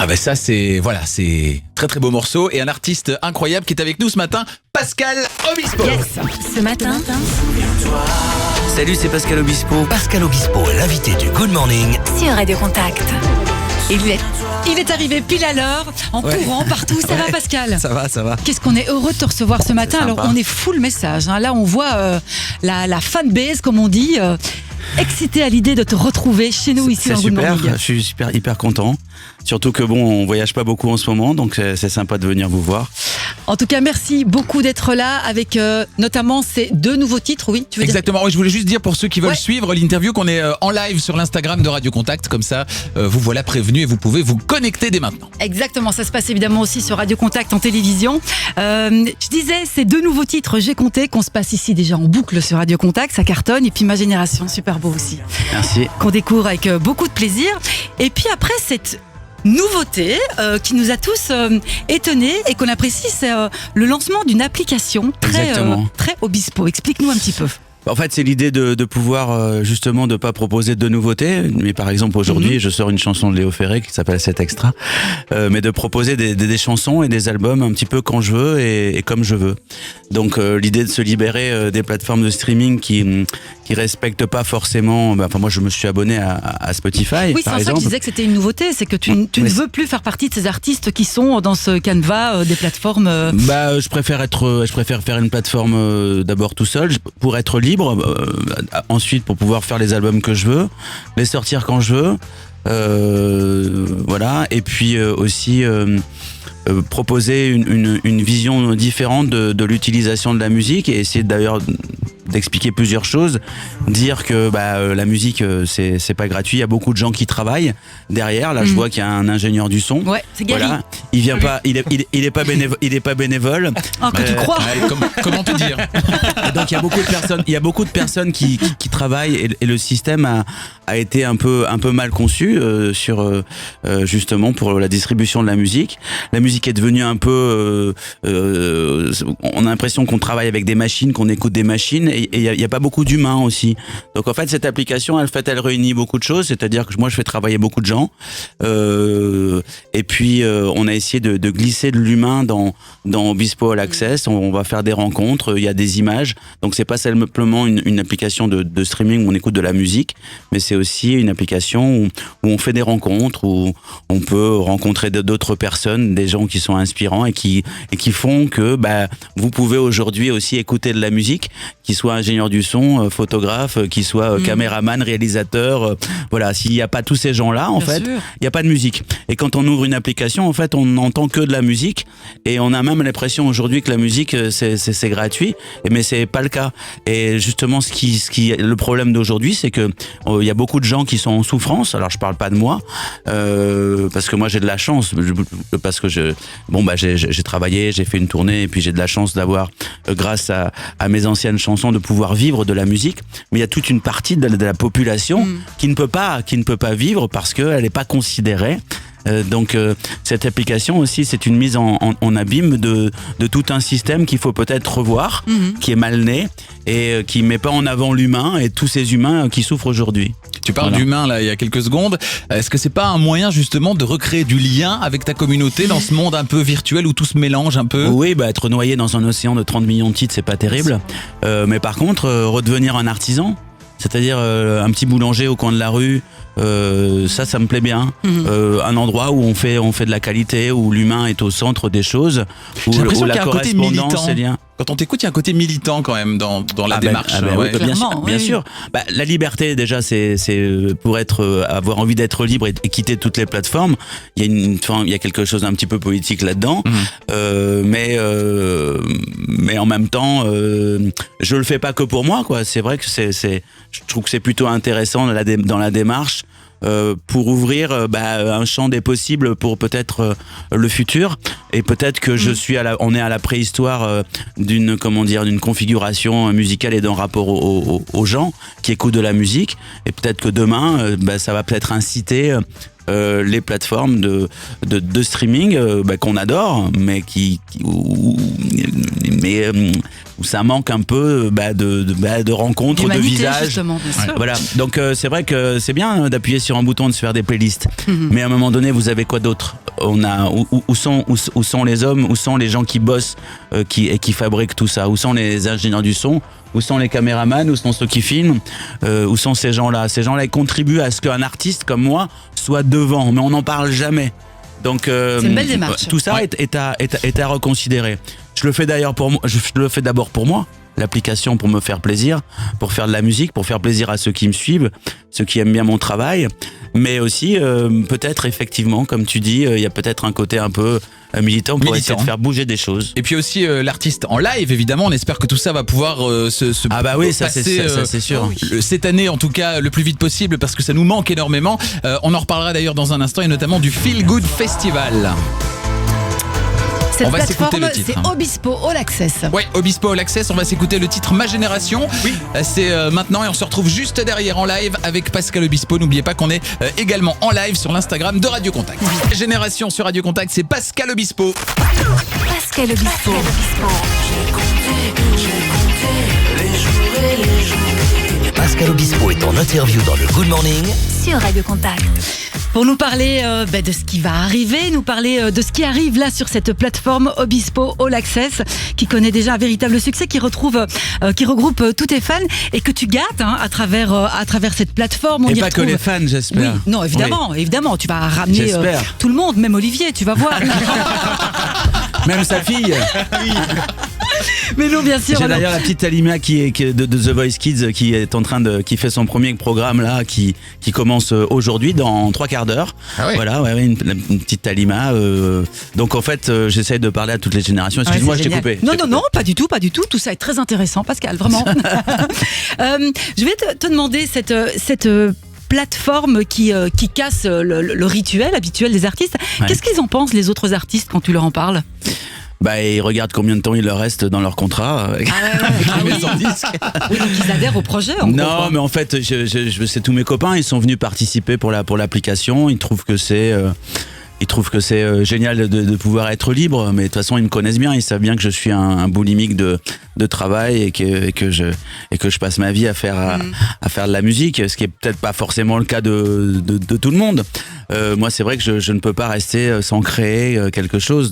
Ah ben ça c'est très très beau morceau et un artiste incroyable qui est avec nous ce matin, Pascal Obispo. Yes. Ce matin, Salut, c'est Pascal Obispo. Pascal Obispo est l'invité du Good Morning sur Radio Contact. Il est arrivé pile à l'heure, en courant partout. Ça va, Pascal? Ça va. Qu'est-ce qu'on est heureux de te recevoir ce matin. Sympa. Alors, on est full message. Là, on voit la fanbase, comme on dit, excitée à l'idée de te retrouver chez nous ici C'est dans Good super, Morning. je suis hyper content. Surtout que on voyage pas beaucoup en ce moment, donc c'est sympa de venir vous voir. En tout cas, merci beaucoup d'être là avec notamment ces 2 nouveaux titres. Oui, tu veux dire? Exactement, oui, je voulais juste dire pour ceux qui veulent Ouais. suivre l'interview qu'on est en live sur l'Instagram de Radio Contact, comme ça vous voilà prévenus et vous pouvez vous connecter dès maintenant. Exactement, ça se passe évidemment aussi sur Radio Contact en télévision. Je disais, ces 2 nouveaux titres, j'ai compté, qu'on se passe ici déjà en boucle sur Radio Contact, ça cartonne. Et puis Ma Génération, super beau aussi, Merci. qu'on découvre avec beaucoup de plaisir. Et puis après, cette nouveauté qui nous a tous étonnés et qu'on apprécie, c'est le lancement d'une application Exactement. très Obispo. Explique-nous un petit peu. En fait, c'est l'idée de pouvoir justement de pas proposer de nouveautés, mais par exemple aujourd'hui, je sors une chanson de Léo Ferré qui s'appelle 7 Extra, mais de proposer des chansons et des albums un petit peu quand je veux et comme je veux. Donc l'idée de se libérer des plateformes de streaming qui respectent pas forcément. Enfin, moi, je me suis abonné à Spotify, Oui, c'est par en ça que exemple. je disais que c'était une nouveauté, c'est que tu ne veux plus faire partie de ces artistes qui sont dans ce canevas des plateformes. Je préfère faire une plateforme d'abord tout seul pour être libre, ensuite pour pouvoir faire les albums que je veux, les sortir quand je veux, voilà, et puis aussi proposer une vision différente de l'utilisation de la musique et essayer d'ailleurs d'expliquer plusieurs choses, dire que la musique c'est pas gratuit, il y a beaucoup de gens qui travaillent derrière. Là je vois qu'il y a un ingénieur du son. Ouais, c'est Gary. Voilà, il vient pas, il est pas bénévole. Ah, que tu crois. Comment te dire? Et donc il y a beaucoup de personnes qui travaillent et le système a été un peu mal conçu sur justement pour la distribution de la musique. La musique est devenue un peu on a l'impression qu'on travaille avec des machines, qu'on écoute des machines et il y a pas beaucoup d'humains aussi. Donc en fait cette application elle réunit beaucoup de choses, c'est-à-dire que moi je fais travailler beaucoup de gens et puis on a essayé de glisser de l'humain dans Obispo All Access. On va faire des rencontres, il y a des images, donc c'est pas simplement une application de streaming où on écoute de la musique, mais c'est aussi une application où on fait des rencontres, où on peut rencontrer d'autres personnes, des gens qui sont inspirants et qui font que vous pouvez aujourd'hui aussi écouter de la musique, qui soit ingénieur du son, photographe, qui soit caméraman, réalisateur, voilà. S'il n'y a pas tous ces gens-là, en Bien fait, sûr. il n'y a pas de musique. Et quand on ouvre une application, en fait, on n'entend que de la musique et on a même l'impression aujourd'hui que la musique c'est gratuit, mais c'est pas le cas. Et justement, le problème d'aujourd'hui, c'est que il y a beaucoup de gens qui sont en souffrance. Alors je parle pas de moi, parce que moi j'ai de la chance, parce que j'ai travaillé, j'ai fait une tournée et puis j'ai de la chance d'avoir, grâce à mes anciennes chansons, de pouvoir vivre de la musique. Mais il y a toute une partie de la population qui ne peut pas vivre parce qu'elle n'est pas considérée. Donc cette application aussi, c'est une mise en abîme de tout un système qu'il faut peut-être revoir, qui est mal né et qui met pas en avant l'humain et tous ces humains qui souffrent aujourd'hui. Tu parles Voilà. d'humain là il y a quelques secondes. Est-ce que c'est pas un moyen justement de recréer du lien avec ta communauté dans ce monde un peu virtuel où tout se mélange un peu? Oui, être noyé dans un océan de 30 millions de titres, c'est pas terrible. Mais par contre, redevenir un artisan, c'est-à-dire un petit boulanger au coin de la rue, ça me plaît bien. Un endroit où on fait de la qualité, où l'humain est au centre des choses, où J'ai l'impression qu'il y la a un côté correspondance militant. est liée. Quand on t'écoute, il y a un côté militant quand même dans la démarche. Oui, bien Clairement, sûr, oui. bien sûr. La liberté, déjà, c'est pour avoir envie d'être libre et quitter toutes les plateformes. Il y a quelque chose d'un petit peu politique là-dedans, mais en même temps, je le fais pas que pour moi, quoi. C'est vrai que je trouve que c'est plutôt intéressant dans la démarche. Pour ouvrir un champ des possibles pour peut-être le futur, et peut-être que on est à la préhistoire d'une configuration musicale et d'un rapport aux gens qui écoutent de la musique, et peut-être que demain ça va peut-être inciter les plateformes de streaming qu'on adore, mais où ça manque un peu de rencontres, de D'humanité, visages. justement, bien sûr. Voilà. Donc c'est vrai que c'est bien d'appuyer sur un bouton, de se faire des playlists. Mais à un moment donné, vous avez quoi d'autre où sont les hommes, où sont les gens qui bossent, qui fabriquent tout ça, où sont les ingénieurs du son, où sont les caméramans, où sont ceux qui filment, où sont ces gens-là. Ces gens-là, ils contribuent à ce qu'un artiste comme moi soit devant, mais on n'en parle jamais. Donc, c'est une belle démarche. Tout ça est à reconsidérer. Je le fais d'ailleurs je le fais d'abord pour moi. L'application pour me faire plaisir, pour faire de la musique, pour faire plaisir à ceux qui me suivent, ceux qui aiment bien mon travail, mais aussi peut-être effectivement, comme tu dis, il y a peut-être un côté un peu militant pour essayer de faire bouger des choses. Et puis aussi l'artiste en live, évidemment, on espère que tout ça va pouvoir se ah bah oui, ça passer c'est sûr. Cette année en tout cas le plus vite possible parce que ça nous manque énormément. On en reparlera d'ailleurs dans un instant et notamment du Feel Good Festival. Cette on va s'écouter plateforme, le titre. c'est Obispo All Access. Ouais, Obispo All Access, on va s'écouter le titre Ma Génération. Oui. C'est maintenant et on se retrouve juste derrière en live avec Pascal Obispo. N'oubliez pas qu'on est également en live sur l'Instagram de Radio Contact. Génération sur Radio Contact, c'est Pascal Obispo. Pascal Obispo. Pascal Obispo est en interview dans le Good Morning Sur Radio Contact. Pour nous parler de ce qui va arriver, nous parler de ce qui arrive là sur cette plateforme Obispo All Access, qui connaît déjà un véritable succès, qui regroupe tous tes fans et que tu gâtes à travers cette plateforme. On et y pas retrouve... que les fans, j'espère. Oui, non, évidemment, tu vas ramener J'espère. tout le monde, même Olivier, tu vas voir. Même sa fille. Mais non, bien sûr. J'ai d'ailleurs la petite Alima qui est de The Voice Kids qui est en train qui fait son premier programme là, qui commence aujourd'hui dans 3/4 d'heure. Ah ouais. Voilà, une petite Alima. Donc en fait, j'essaie de parler à toutes les générations. Excuse-moi, Ouais, je t'ai génial. coupé. Non, pas du tout. Tout ça est très intéressant, Pascal, vraiment. Je vais te demander cette plateforme qui casse le rituel habituel des artistes. Ouais. Qu'est-ce qu'ils en pensent, les autres artistes, quand tu leur en parles? Bah, ils regardent combien de temps il leur reste dans leur contrat. Avec les maisons de disques. Oui, donc ils adhèrent au projet. Non, mais en fait, c'est tous mes copains. Ils sont venus participer pour l'application. Ils trouvent que c'est génial de pouvoir être libre. Mais de toute façon, ils me connaissent bien. Ils savent bien que je suis un boulimique de travail et que je passe ma vie à faire de la musique. Ce qui est peut-être pas forcément le cas de tout le monde. Moi, c'est vrai que je ne peux pas rester sans créer quelque chose.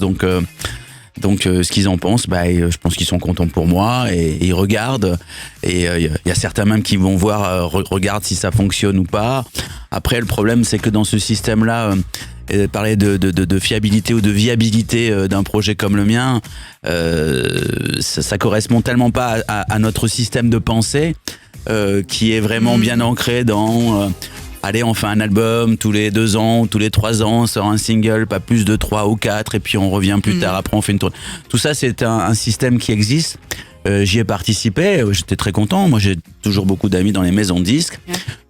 Donc ce qu'ils en pensent, je pense qu'ils sont contents pour moi et ils regardent. Et il y a certains même qui vont voir, regardent si ça fonctionne ou pas. Après, le problème, c'est que dans ce système-là, parler de fiabilité ou de viabilité d'un projet comme le mien, ça correspond tellement pas à notre système de pensée qui est vraiment bien ancré dans... allez, on fait un album tous les 2 ans, tous les 3 ans, on sort un single, pas plus de 3 ou 4, et puis on revient plus tard, après on fait une tournée. Tout ça, c'est un système qui existe. J'y ai participé, j'étais très content. Moi, j'ai toujours beaucoup d'amis dans les maisons de disques,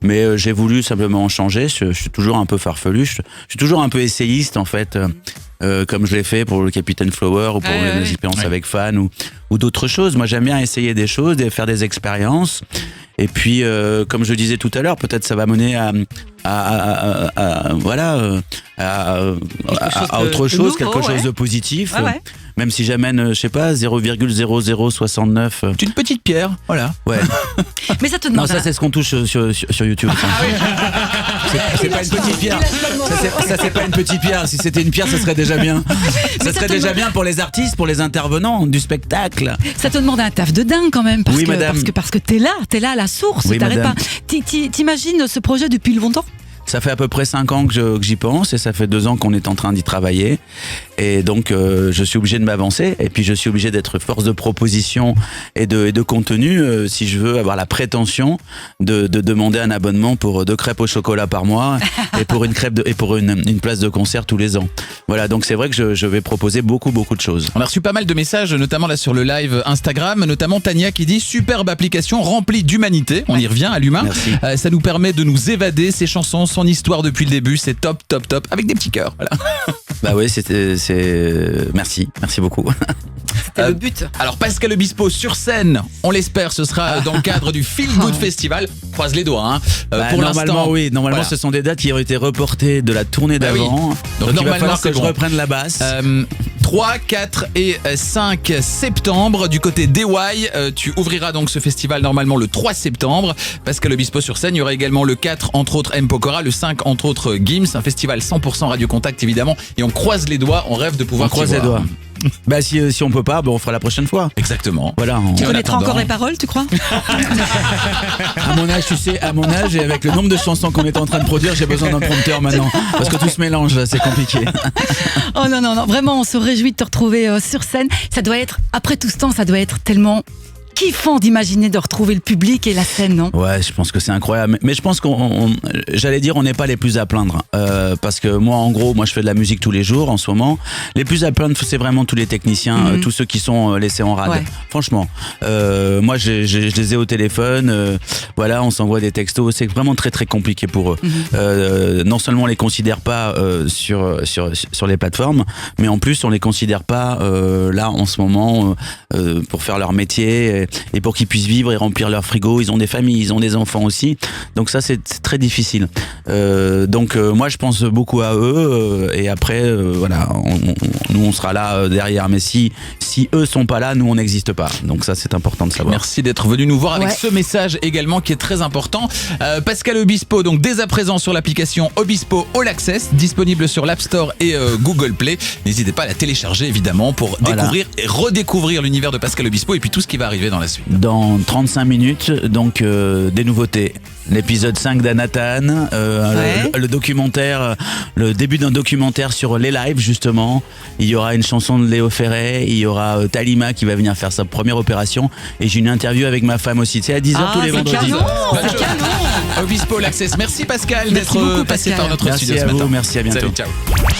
mais j'ai voulu simplement en changer. Je suis toujours un peu farfelu, je suis toujours un peu essayiste, en fait. Comme je l'ai fait pour le Capitaine Flower ou pour les expériences avec fans ou d'autres choses. Moi, j'aime bien essayer des choses, faire des expériences. Et puis, comme je disais tout à l'heure, peut-être ça va mener à autre chose, quelque chose de positif. Même si j'amène, je sais pas, 0,0069. C'est une petite pierre, voilà. Ouais. Mais ça te Non, demande. ça c'est ce qu'on touche sur YouTube. C'est pas une petite pierre. Ça c'est pas une petite pierre. Si c'était une pierre, ça serait déjà bien. Ça serait déjà bien pour les artistes, pour les intervenants du spectacle. Ça te demande un taf de dingue quand même, parce Oui, que madame. parce que t'es là à la source, Oui, t'arrêtes pas. madame. T'imagines ce projet depuis longtemps? Ça fait à peu près 5 ans que j'y pense et ça fait 2 ans qu'on est en train d'y travailler. Et donc, je suis obligé de m'avancer et puis je suis obligé d'être force de proposition et de contenu si je veux avoir la prétention de demander un abonnement pour 2 crêpes au chocolat par mois et pour une place de concert tous les ans. Voilà, donc c'est vrai que je vais proposer beaucoup de choses. On a reçu pas mal de messages, notamment là sur le live Instagram, notamment Tania qui dit superbe application remplie d'humanité. On y revient à l'humain. Merci. Ça nous permet de nous évader. Ces chansons, son histoire depuis le début, c'est top, avec des petits cœurs. Voilà. Bah oui, merci beaucoup. C'était le but. Alors Pascal Obispo sur scène, on l'espère, ce sera dans le cadre du Feel Good Festival. Croise les doigts. Pour normalement, l'instant, oui. Normalement, voilà. ce sont des dates qui ont été reportées de la tournée d'avant. Donc Donc il va normalement, falloir que c'est je bon. reprenne la basse. 3, 4 et 5 septembre. Du côté d'EY, tu ouvriras donc ce festival normalement le 3 septembre. Pascal Obispo sur scène. Il y aura également le 4, entre autres, M. Pokora. Le 5, entre autres, Gims. Un festival 100% Radio Contact, évidemment. Et on croise les doigts. On rêve de pouvoir croiser les doigts. Bah si on peut pas, on fera la prochaine fois. Exactement. Voilà. Tu connaîtras encore les paroles, tu crois? À mon âge, tu sais, à mon âge et avec le nombre de chansons qu'on est en train de produire, j'ai besoin d'un prompteur maintenant. Parce que tout se mélange, là, c'est compliqué. Oh non, vraiment, on se réjouit de te retrouver sur scène. Ça doit être, après tout ce temps, ça doit être tellement kiffant d'imaginer de retrouver le public et la scène, non? Ouais, je pense que c'est incroyable. Mais je pense j'allais dire, on n'est pas les plus à plaindre. Parce que moi, en gros, je fais de la musique tous les jours en ce moment. Les plus à plaindre, c'est vraiment tous les techniciens, tous ceux qui sont laissés en rade. Ouais. Franchement, moi, je les ai au téléphone. Voilà, on s'envoie des textos. C'est vraiment très très compliqué pour eux. Non seulement on les considère pas sur les plateformes, mais en plus on les considère pas là en ce moment pour faire leur métier. Et pour qu'ils puissent vivre et remplir leur frigo. Ils ont des familles, ils ont des enfants aussi. Donc ça, c'est très difficile. Donc moi, je pense beaucoup à eux. Et après, voilà, nous, on sera là derrière. Mais si eux sont pas là, nous, on n'existe pas. Donc ça, c'est important de savoir. Merci d'être venu nous voir avec ce message également qui est très important. Pascal Obispo, donc dès à présent sur l'application Obispo All Access, disponible sur l'App Store et Google Play. N'hésitez pas à la télécharger, évidemment, pour découvrir et redécouvrir l'univers de Pascal Obispo et puis tout ce qui va arriver dans la suite. Dans 35 minutes, donc des nouveautés. L'épisode 5 d'Anathan, le documentaire, le début d'un documentaire sur les lives justement. Il y aura une chanson de Léo Ferré, il y aura Talima qui va venir faire sa première opération et j'ai une interview avec ma femme aussi. C'est à 10h tous les vendredis. Obispo All Access. Merci Pascal d'être passé par notre studio ce matin. Merci, à bientôt. Salut, ciao.